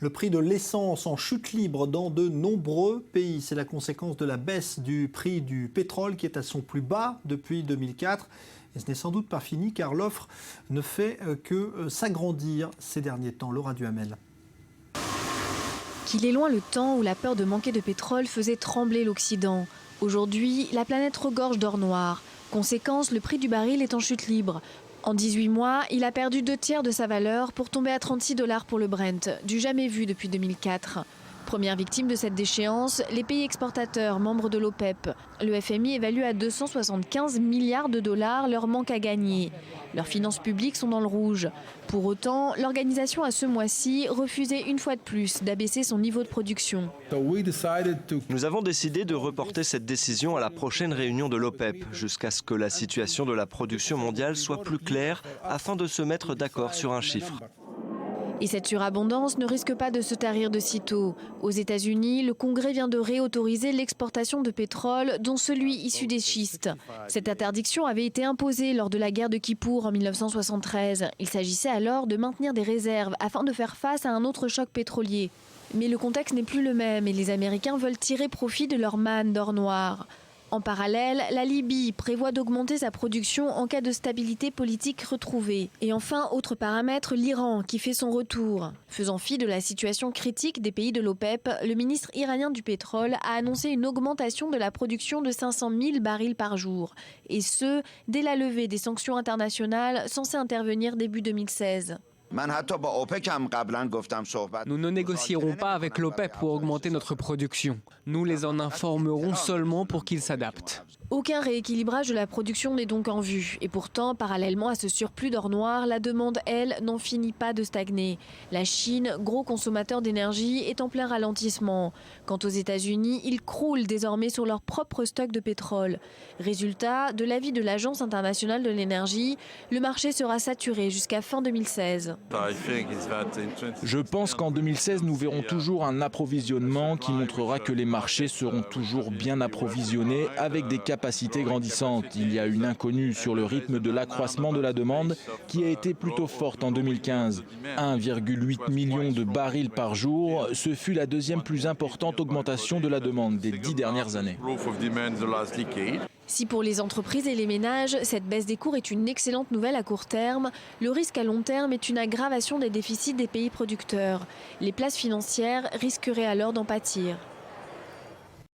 Le prix de l'essence en chute libre dans de nombreux pays. C'est la conséquence de la baisse du prix du pétrole qui est à son plus bas depuis 2004. Et ce n'est sans doute pas fini car l'offre ne fait que s'agrandir ces derniers temps. Laura Duhamel. Qu'il est loin le temps où la peur de manquer de pétrole faisait trembler l'Occident. Aujourd'hui, la planète regorge d'or noir. Conséquence, le prix du baril est en chute libre. En 18 mois, il a perdu 2/3 de sa valeur pour tomber à $36 pour le Brent, du jamais vu depuis 2004. Première victime de cette déchéance, les pays exportateurs membres de l'OPEP. Le FMI évalue à 275 milliards de dollars leur manque à gagner. Leurs finances publiques sont dans le rouge. Pour autant, l'organisation a ce mois-ci refusé une fois de plus d'abaisser son niveau de production. Nous avons décidé de reporter cette décision à la prochaine réunion de l'OPEP, jusqu'à ce que la situation de la production mondiale soit plus claire, afin de se mettre d'accord sur un chiffre. Et cette surabondance ne risque pas de se tarir de sitôt. Aux États-Unis, le Congrès vient de réautoriser l'exportation de pétrole, dont celui issu des schistes. Cette interdiction avait été imposée lors de la guerre de Kippour en 1973. Il s'agissait alors de maintenir des réserves afin de faire face à un autre choc pétrolier. Mais le contexte n'est plus le même et les Américains veulent tirer profit de leur manne d'or noir. En parallèle, la Libye prévoit d'augmenter sa production en cas de stabilité politique retrouvée. Et enfin, autre paramètre, l'Iran qui fait son retour. Faisant fi de la situation critique des pays de l'OPEP, le ministre iranien du pétrole a annoncé une augmentation de la production de 500 000 barils par jour. Et ce, dès la levée des sanctions internationales censées intervenir début 2016. Nous ne négocierons pas avec l'OPEP pour augmenter notre production. Nous les en informerons seulement pour qu'ils s'adaptent. Aucun rééquilibrage de la production n'est donc en vue. Et pourtant, parallèlement à ce surplus d'or noir, la demande, elle, n'en finit pas de stagner. La Chine, gros consommateur d'énergie, est en plein ralentissement. Quant aux États-Unis, ils croulent désormais sur leur propre stock de pétrole. Résultat, de l'avis de l'Agence internationale de l'énergie, le marché sera saturé jusqu'à fin 2016. Je pense qu'en 2016, nous verrons toujours un approvisionnement qui montrera que les marchés seront toujours bien approvisionnés avec des capacités grandissantes. Il y a une inconnue sur le rythme de l'accroissement de la demande qui a été plutôt forte en 2015. 1,8 million de barils par jour, ce fut la deuxième plus importante augmentation de la demande des 10 dernières années. Si pour les entreprises et les ménages, cette baisse des cours est une excellente nouvelle à court terme, le risque à long terme est une aggravation des déficits des pays producteurs. Les places financières risqueraient alors d'en pâtir.